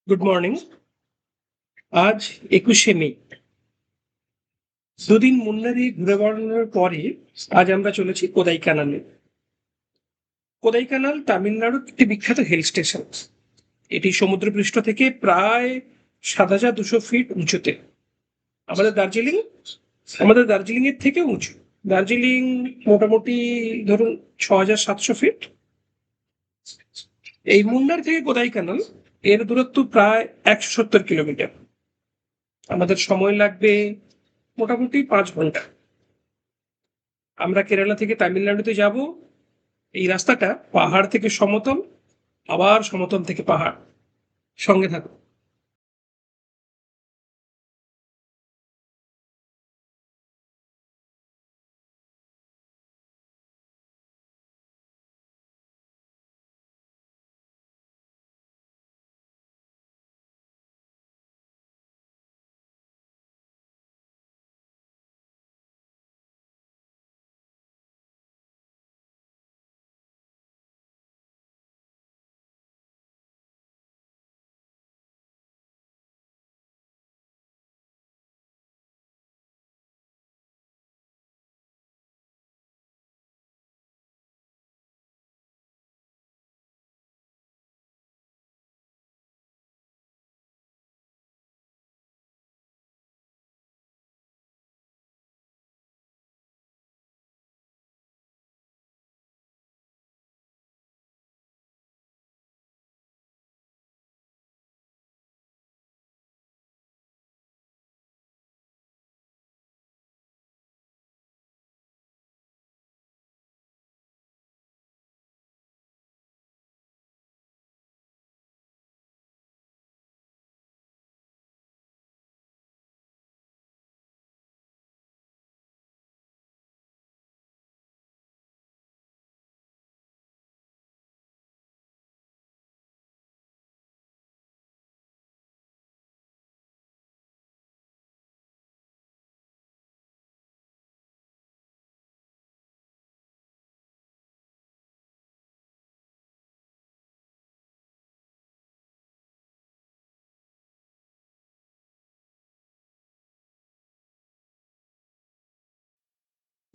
Good morning. আজ ২১শে মে। দুদিন মুন্নারি ঘুরে বেড়ানোর পরে আজ আমরা চলেছি কোদাইকানালে। কোদাইকানাল তামিলনাড়ুর একটি বিখ্যাত হিল স্টেশন। এটি সমুদ্রপৃষ্ঠ থেকে প্রায় ৭,২০০ ফিট উঁচুতে। আমাদের দার্জিলিং আমাদের দার্জিলিং এর থেকেও উঁচু। দার্জিলিং মোটামুটি ধরুন ৬,৭০০ ফিট। এই মুন্নার থেকে কোদাইকানাল এর দূরত্ব প্রায় ১৭০ কিলোমিটার। আমাদের সময় লাগবে মোটামুটি ৫ ঘন্টা। আমরা কেরালা থেকে তামিলনাড়ুতে যাব। এই রাস্তাটা পাহাড় থেকে সমতল, আবার সমতল থেকে পাহাড়। সঙ্গে থাকুন।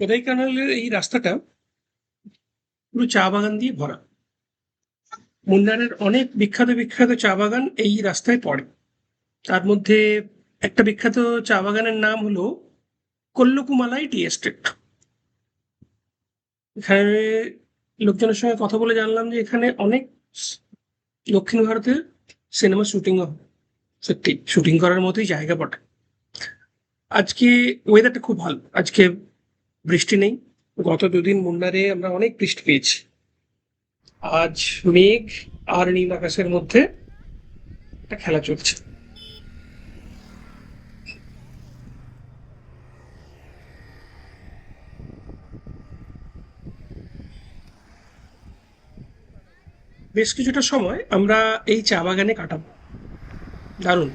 কোদাইকানালের এই রাস্তাটা পুরো চা বাগান দিয়ে ভরা। মুন্নারের অনেক বিখ্যাত বিখ্যাত চা বাগান এই রাস্তায় পড়ে। তার মধ্যে একটা বিখ্যাত চা বাগানের নাম হলো কল্লকুমালাই টি এস্টেট। এখানে লোকজনের সঙ্গে কথা বলে জানলাম যে এখানে অনেক দক্ষিণ ভারতের সিনেমা শুটিংও হয়। সত্যি শুটিং করার মতোই জায়গা বটে। আজকে ওয়েদারটা খুব ভালো। আজকে বৃষ্টি নেই। গত দুদিন মুন্নারে আমরা অনেক বৃষ্টি পেয়েছি। আজ মেঘ আর নীল আকাশের মধ্যে একটা খেলা চলছে। বেশ কিছুটা সময় আমরা এই চা বাগানে কাটাবো। দারুণ।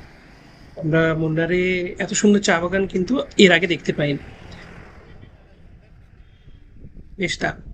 আমরা মুন্নারে এত সুন্দর চা বাগান কিন্তু এর আগে দেখতে পাইনি। বেশ দারুণ।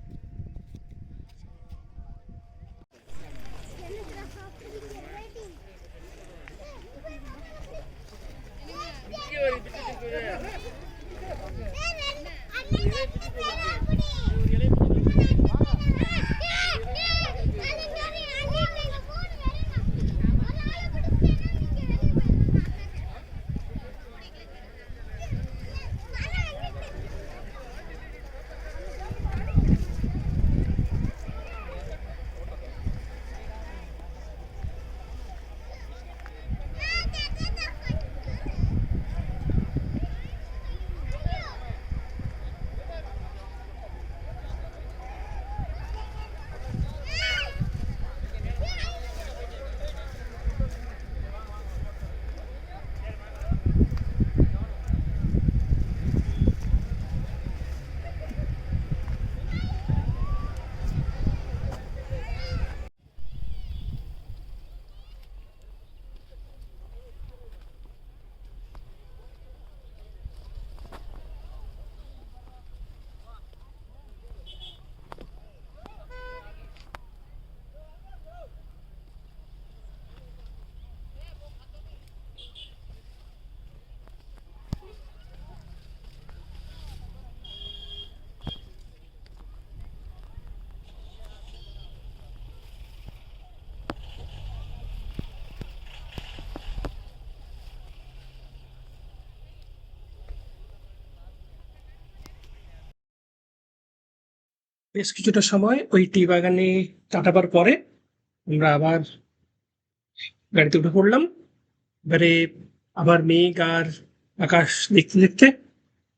বেশ কিছুটা সময় ওই টি বাগানে কাটাবার পরে আমরা আবার গাড়িতে উঠে পড়লাম। এবারে আবার মেঘ আর আকাশ দেখতে দেখতে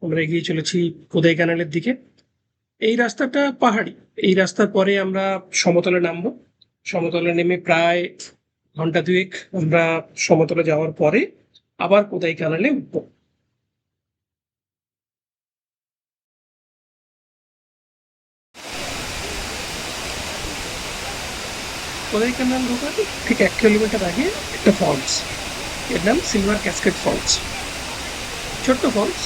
আমরা এগিয়ে চলেছি কোদাই ক্যানালের দিকে। এই রাস্তাটা পাহাড়ি। এই রাস্তার পরে আমরা সমতলে নামবো। সমতলে নেমে প্রায় ঘন্টা দুয়েক আমরা সমতলে যাওয়ার পরে আবার কোদাই ক্যানালে উঠবো। কোদাই ক্যানাল ঢোকার ঠিক 1 কিলোমিটার আগে একটা ফলস, এর নাম সিলভার ক্যাসকেড ফলস। ছোট্ট ফলস,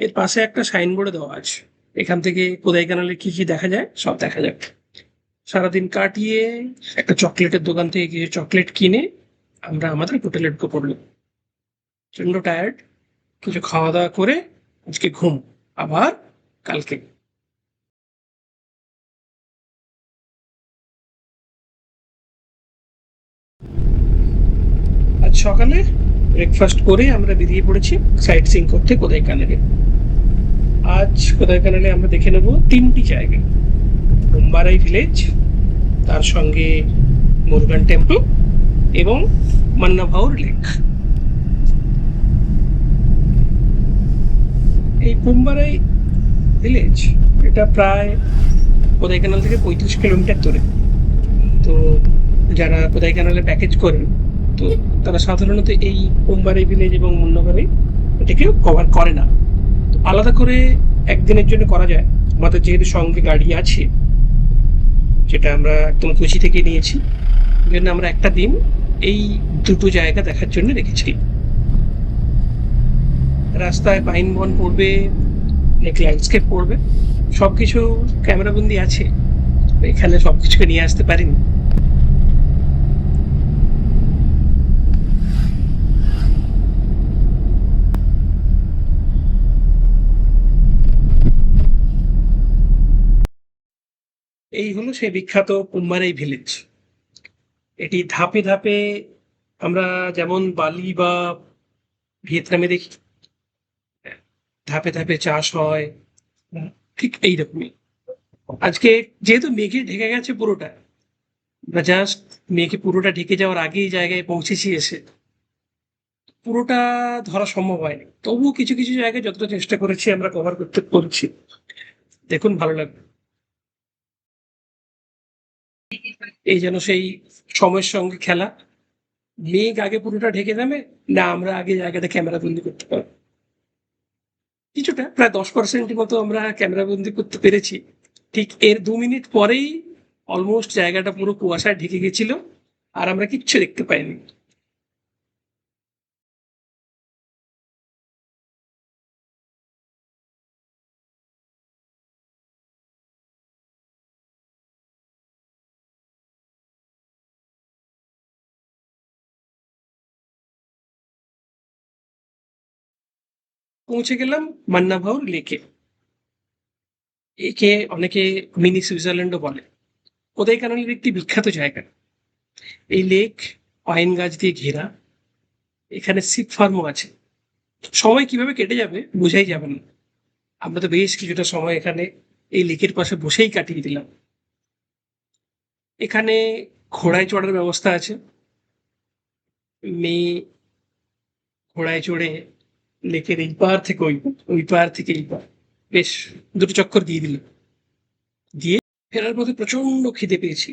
এর পাশে একটা সাইনবোর্ডে দেওয়া আছে এখান থেকে কোদাই ক্যানালে কি কি দেখা যায় সব দেখা যাবে। সারাদিন কাটিয়ে একটা চকলেটের দোকান থেকে কিছু চকলেট কিনে আমরা আমাদের হোটেলে ঢুকে পড়লাম। প্রচন্ড টায়ার্ড, কিছু খাওয়া দাওয়া করে আজকে ঘুম, আবার কালকে। আজ সকালে ব্রেকফাস্ট করে আমরা বেরিয়ে পড়েছি সাইট সিইং করতে কোদাই ক্যানালে। আজ কোদাই ক্যানালে আমরা দেখে নেব 3টি জায়গা: মুম্বারাই ভিলেজ, তার সঙ্গে মুরগান টেম্পল এবং মান্নাভাউর লেক। এই মুম্বারাই ভিলেজ এটা প্রায় কোদাই ক্যানাল থেকে 35 কিলোমিটার দূরে। তো যারা কোদাই ক্যানালে প্যাকেজ করেন তো তারা সাধারণত এই মুম্বারাই ভিলেজ এবং মুন্নাভাই এটাকে কভার করে না। তো আলাদা করে একদিনের জন্য করা যায়। আমাদের যেহেতু সঙ্গে গাড়ি আছে, যেটা আমরা একদম কোচি থেকে নিয়েছি, ওই জন্য আমরা একটা দিন এই দুটো জায়গা দেখার জন্য রেখেছি। রাস্তায় পাইন বন পড়বে, অনেক ল্যান্ডস্কেপ পড়বে, সবকিছু ক্যামেরাবন্দি আছে। এখানে সবকিছুকে নিয়ে আসতে পারিনি। এই হলো সেই বিখ্যাত মুম্বারাই ভিলেজ। এটি ধাপে ধাপে, আমরা যেমন বালি বা ভিয়েতনামে দেখি ধাপে ধাপে চাষ হয়, ঠিক এইরকমই। আজকে যেহেতু মেঘে ঢেকে গেছে পুরোটা, আমরা জাস্ট মেঘে পুরোটা ঢেকে যাওয়ার আগেই জায়গায় পৌঁছেছি এসে, পুরোটা ধরা সম্ভব হয়নি। তবুও কিছু কিছু জায়গায় যতটা চেষ্টা করেছি আমরা কভার করতে পেরেছি। দেখুন, ভালো লাগবে। এই যেন সেই সময়ের সঙ্গে খেলা। মেঘ আগে পুরোটা ঢেকে যাবে, না আমরা আগে জায়গাটা ক্যামেরা বন্দি করতে পারবো। কিছুটা প্রায় 10% মতো আমরা ক্যামেরা বন্দি করতে পেরেছি। ঠিক এর 2 মিনিট পরেই অলমোস্ট জায়গাটা পুরো কুয়াশায় ঢেকে গেছিল, আর আমরা কিচ্ছু দেখতে পাইনি। পৌঁছে গেলাম মান্নাভাউর লেকে। একে অনেকে মিনি সুইজারল্যান্ডও বলে। কোদাই কানালের একটি বিখ্যাত জায়গা। এই লেক পাইন গাছ দিয়ে ঘেরা। এখানে সিপ ফার্মও আছে। সময় কিভাবে কেটে যাবে বোঝাই যাবে না। আমরা তো বেশ কিছুটা সময় এখানে এই লেকের পাশে বসেই কাটিয়ে দিলাম। এখানে ঘোড়ায় চড়ার ব্যবস্থা আছে। মেয়ে ঘোড়ায় চড়ে লেকের এই পার থেকে ওই পার থেকে এই পার বেশ দুটো চক্কর দিয়ে দিল। দিয়ে ফেরার পথে প্রচন্ড খিদে পেয়েছি।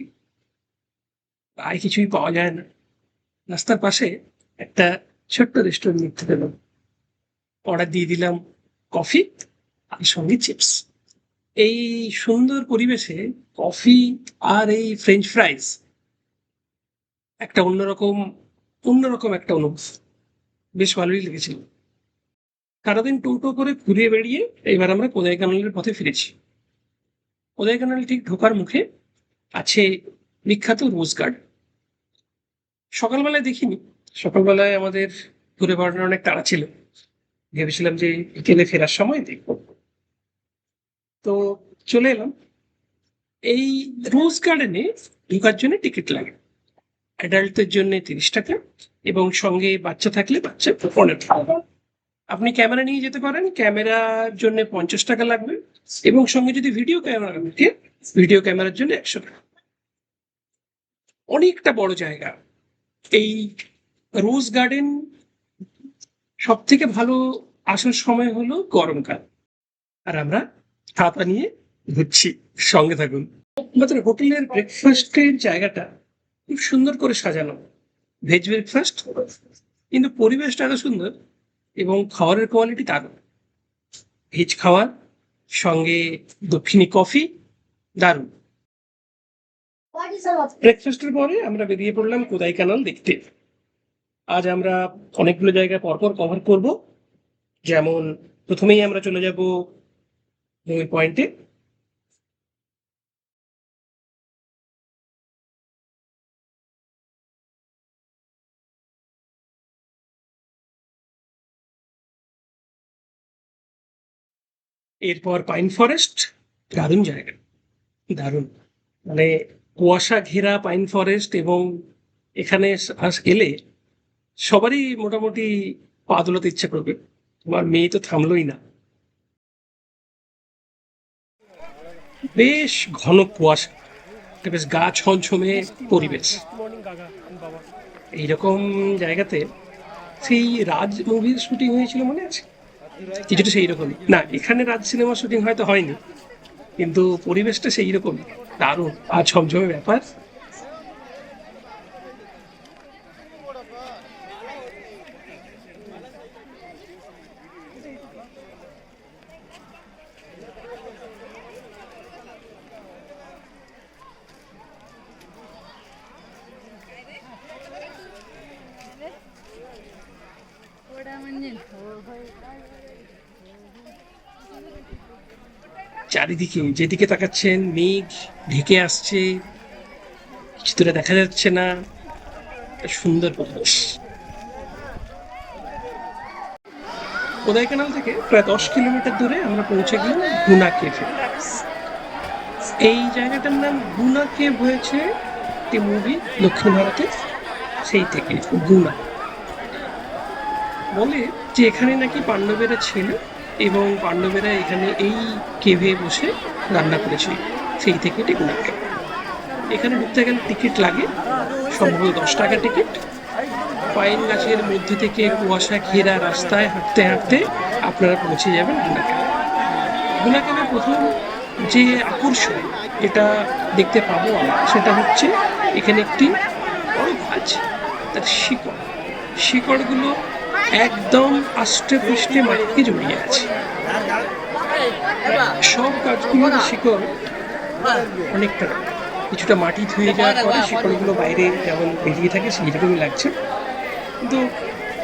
আর কিছুই পাওয়া যায় না। রাস্তার পাশে একটা ছোট্ট রেস্টুরেন্ট দেখতে পেলাম। অর্ডার দিয়ে দিলাম কফি আর সঙ্গে চিপস। এই সুন্দর পরিবেশে কফি আর এই ফ্রেঞ্চ ফ্রাইজ একটা অন্যরকম একটা অনুভূতি। বেশ ভালোই লেগেছিল। সারাদিন টোটো করে ঘুরে বেড়িয়ে এবার আমরা কোদাই কানালের পথে ফিরেছি। কোদাই কানাল ঠিক ঢোকার মুখে আছে বিখ্যাত রোজ গার্ডেন। সকালবেলায় দেখিনি। সকালবেলায় আমাদের ঘুরে বেড়ানোর অনেক তাড়া ছিল। ভেবেছিলাম যে বিকেলে ফেরার সময় দেখবো। তো চলে এলাম। এই রোজ গার্ডেনে ঢোকার জন্য টিকিট লাগে। অ্যাডাল্টদের জন্য 30 টাকা এবং সঙ্গে বাচ্চা থাকলে বাচ্চা 15 টাকা। আপনি ক্যামেরা নিয়ে যেতে পারেন, ক্যামেরার জন্য 50 টাকা লাগবে এবং সঙ্গে যদি ভিডিও ক্যামেরা থাকে ভিডিও ক্যামেরার জন্য 100 টাকা। অনেকটা বড় জায়গা। এই রোজ গার্ডেন সব থেকে ভালো আসার সময় হলো গরমকাল, আর আমরা ছাতা নিয়ে ঘুরছি। সঙ্গে থাকুন। আমাদের হোটেলের ব্রেকফাস্টের জায়গাটা খুব সুন্দর করে সাজানো, ভেজ ব্রেকফাস্ট, কিন্তু পরিবেশটা এত সুন্দর এবং খাবারের কোয়ালিটি দারুণ। ভেজ খাবার সঙ্গে দক্ষিণী কফি, দারুণ। ব্রেকফাস্টের পরে আমরা বেরিয়ে পড়লাম কোদাইকানাল দেখতে। আজ আমরা অনেকগুলো জায়গা পরপর কভার করব। যেমন প্রথমেই আমরা চলে যাব ময়ূর পয়েন্টে। এরপর পাইন ফরেস্ট, দারুণ জায়গা, দারুণ। মানে কুয়াশা ঘেরা পাইন ফরেস্ট, এবং এখানে এলে সবারই মোটামুটি পা দোলাতে ইচ্ছে করবে। তোমার মেয়ে তো থামলোই না। বেশ ঘন কুয়াশা, একটা বেশ গা ছমছমে পরিবেশ। এইরকম জায়গাতে সেই রাজ মুভির শুটিং হয়েছিল, মনে আছে? কিছুটা সেই রকমই। না, এখানে রাজ সিনেমার শুটিং হয়তো হয়নি, কিন্তু পরিবেশটা সেই রকম, দারুণ আর ছমছমে ব্যাপার। চারিদিকে যেদিকে তাকাচ্ছেন মেঘ ঢেকে আসছে, কিছু দূরে দেখা যাচ্ছে না, সুন্দর পরিবেশ। কোদাইকানাল থেকে প্রায় 10 কিলোমিটার দূরে আমরা পৌঁছে গেলাম গুনা কেভে। এই জায়গাটার নাম গুনা কেভ হয়েছে একটি মুভি দক্ষিণ ভারতে, সেই থেকে গুনা। বলে যে এখানে নাকি পাণ্ডবেরা ছিল এবং পাণ্ডবেরা এখানে এই কেভে বসে রান্না করেছিল, সেই থেকে এটি গুনা কেভ। এখানে ঢুকতে গেলে টিকিট লাগে, সম্ভবত 10 টাকা টিকিট। পাইন গাছের মধ্যে থেকে কুয়াশা ঘেরা রাস্তায় হাঁটতে হাঁটতে আপনারা পৌঁছে যাবেন গুনা কেভে। গুনা কেভে প্রথম যে আকর্ষণ যেটা দেখতে পাবো আমরা, সেটা হচ্ছে এখানে একটি বড় গাছ, তার শিকড়গুলো একদম আষ্টে পৃষ্ঠে মাটিকে জড়িয়ে আছে। সব গাছগুলোর শিকড় অনেকটা, কিছুটা মাটি ধুয়ে যাওয়ার পরে শিকড়গুলো বাইরে যেমন বেরিয়ে থাকে সেই রকমই লাগছে, কিন্তু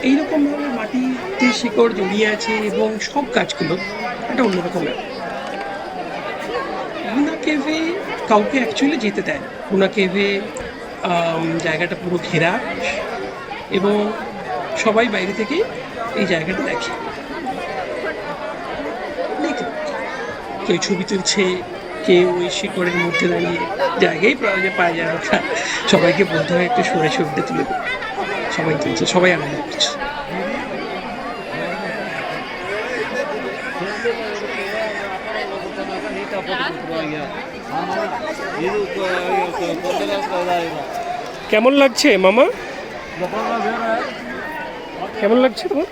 এইরকম ভাবে মাটিতে শিকড় জড়িয়ে আছে এবং সব গাছগুলো একটা অন্যরকম ব্যাপার। গুনা কেভে কাউকে অ্যাকচুয়ালি যেতে দেয়। গুনা কেভে জায়গাটা পুরো ঘেরা এবং সবাই বাইরে থেকে এই জায়গাটা দেখে। কেউ ছবি তুলছে, কেউ ওই শিকড়ের মধ্যে দাঁড়িয়ে, জায়গায় পাওয়া যায় না, সবাইকে বলতে হয় একটু সরে ছবিটা তুলে দেবে। সবাই তুলছে, সবাই আনন্দ করছে। কেমন লাগছে মামা? কেমন লাগছে তোমার?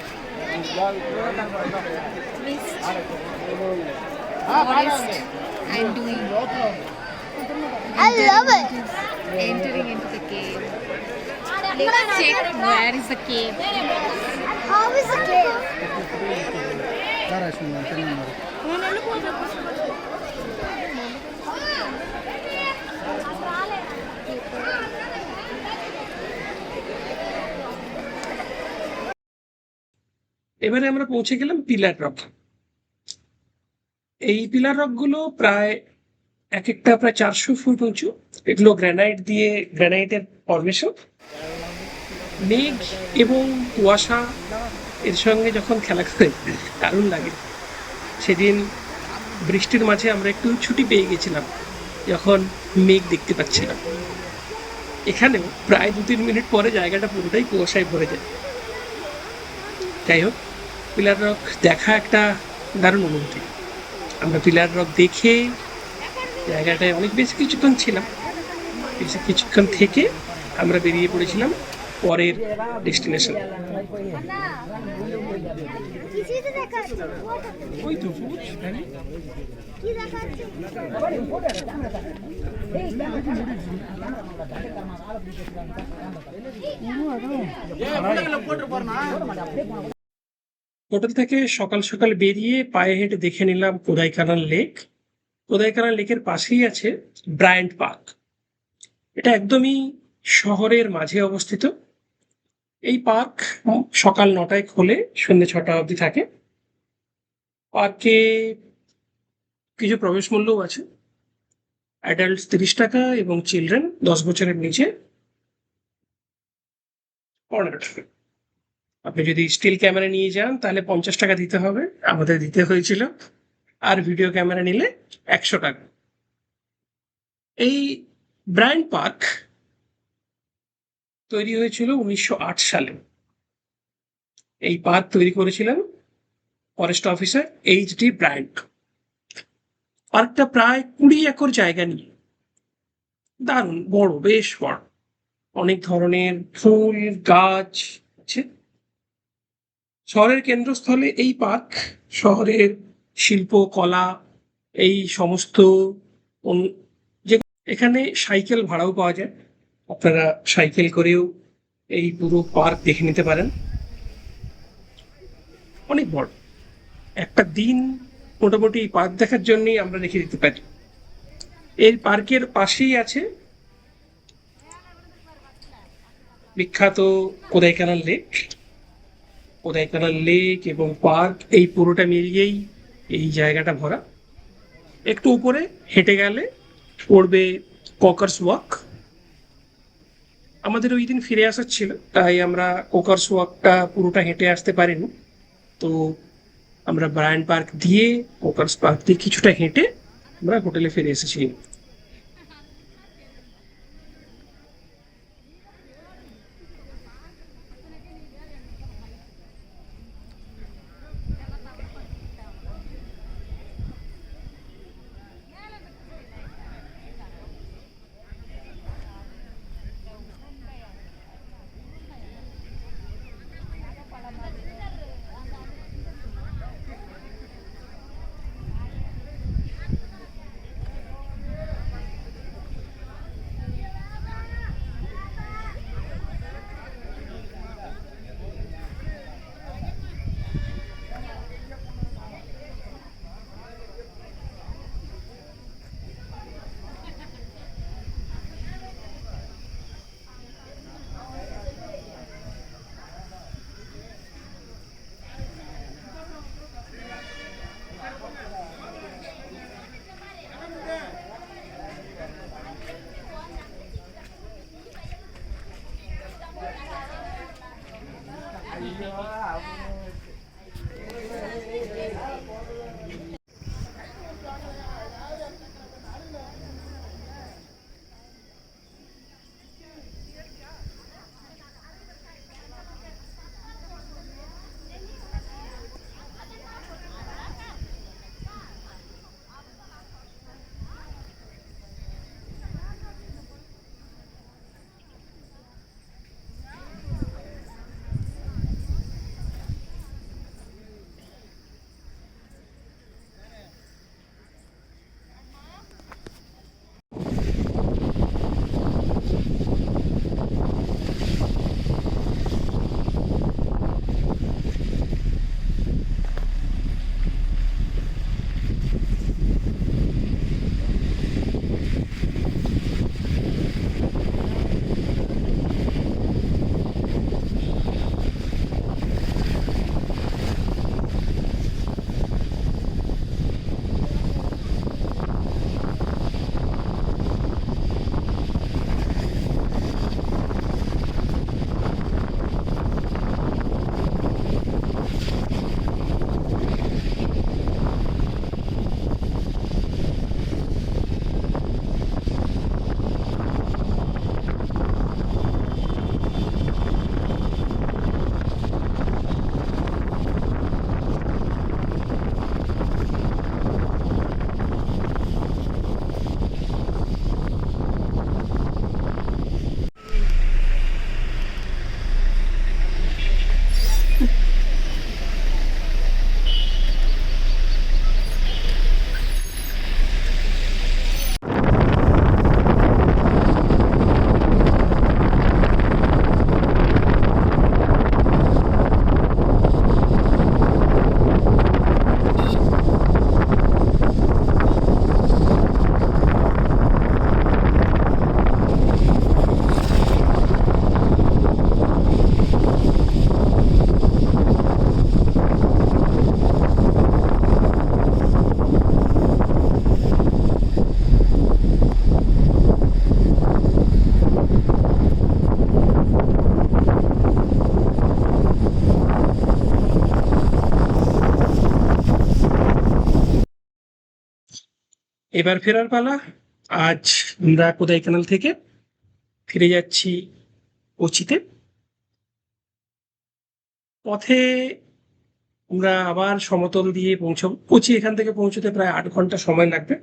I love it. Entering into the cave. Let's check where is the cave. How is the cave? এবারে আমরা পৌঁছে গেলাম পিলার রক। এই পিলার রকগুলো প্রায় এক একটা প্রায় 400 ফুট উঁচু। এগুলো গ্রানাইটের ফর্মেশন। মেঘ এবং কুয়াশা এর সঙ্গে যখন খেলা করে দারুণ লাগে। সেদিন বৃষ্টির মাঝে আমরা একটু ছুটি পেয়ে গেছিলাম, যখন মেঘ দেখতে পাচ্ছিলাম। এখানেও প্রায় 2-3 মিনিট পরে জায়গাটা পুরোটাই কুয়াশায় ভরে যায়। যাই হোক, পিলার রক দেখা একটা দারুণ অনুভূতি। আমরা পিলার রক দেখে জায়গাটায় অনেক বেশি কিছুক্ষণ ছিলাম। বেশি কিছুক্ষণ থেকে আমরা বেরিয়ে পড়েছিলাম পরের ডেস্টিনেশন। ওই তো সবুজ, হ্যাঁ। হোটেল থেকে সকাল সকাল বেরিয়ে পায়ে হেঁটে দেখে নিলাম কোদাইকানাল লেক। কোদাইকানাল লেকের পাশেই আছে ব্রায়ান্ট পার্ক। এটা একদমই শহরের মাঝে অবস্থিত। এই পার্ক সকাল 9টায় খোলে, সন্ধ্যে 6টা অবধি থাকে। পার্কে কিছু প্রবেশ মূল্যও আছে। অ্যাডাল্টস 30 টাকা এবং চিলড্রেন 10 বছরের নিচে 15 টাকা। আপনি যদি স্টিল ক্যামেরা নিয়ে যান তাহলে 50 টাকা দিতে হবে, আমাদের দিতে হয়েছিল। আর ভিডিও ক্যামেরা নিলে 100 টাকা। এই ব্রায়ান্ট পার্ক তৈরি হয়েছিল 1908 সালে। এই পার্ক তৈরি করেছিলেন ফরেস্ট অফিসার H.D. ব্রায়ান্ট। পার্কটা প্রায় 20 একর জায়গা নিয়ে, দারুণ বড়, বেশ বড়। অনেক ধরনের ফুল গাছ আছে। শহরের কেন্দ্রস্থলে এই পার্ক শহরের শিল্প কলা এই সমস্ত যে এখানে সাইকেল ভাড়াও পাওয়া যায়। আপনারা সাইকেল করেও এই পুরো পার্ক দেখে নিতে পারেন। অনেক বড় একটা দিন মোটামুটি এই পার্ক দেখার জন্যই আমরা রেখে দিতে পারি। এই পার্কের পাশেই আছে বিখ্যাত কোদাইকানাল লেক। কোদাইকানাল লেক এবং পার্ক এই পুরোটা মিলিয়েই এই জায়গাটা ভরা। একটু উপরে হেঁটে গেলে পড়বে ককার্স ওয়াক। আমাদের ওই দিন ফিরে আসার ছিল, তাই আমরা কোকার্স ওয়াকটা পুরোটা হেঁটে আসতে পারিনি। তো আমরা ব্রায়ান্ট পার্ক দিয়ে কোকার্স পার্ক দিয়ে কিছুটা হেঁটে আমরা হোটেলে ফিরে এসেছি। এবার ফেরার পালা। আজ আমরা কোদাইকানাল থেকে ফিরে যাচ্ছি কোচিতে। পথে আমরা আবার সমতল দিয়ে পৌঁছাবো। কোচি এখান থেকে পৌঁছতে প্রায় 8 ঘন্টা সময় লাগবে।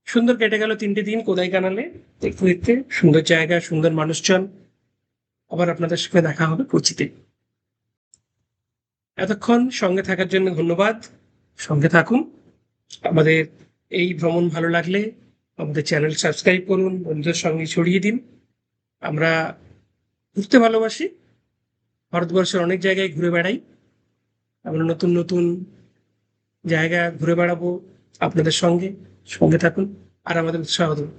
সুন্দর কেটে গেল 3টে দিন কোদাইকানালে দেখতে দেখতে। সুন্দর জায়গা, সুন্দর মানুষজন। আবার আপনাদের সঙ্গে দেখা হবে কোচিতে। এতক্ষণ সঙ্গে থাকার জন্য ধন্যবাদ। সঙ্গে থাকুন। আমাদের এই ভ্রমণ ভালো লাগলে আমাদের চ্যানেল সাবস্ক্রাইব করুন, বন্ধুদের সঙ্গে ছড়িয়ে দিন। আমরা ঘুরতে ভালোবাসি, ভারতবর্ষের অনেক জায়গায় ঘুরে বেড়াই। আমরা নতুন নতুন জায়গা ঘুরে বেড়াবো আপনাদের সঙ্গে। সঙ্গে থাকুন আর আমাদের উৎসাহ দিন।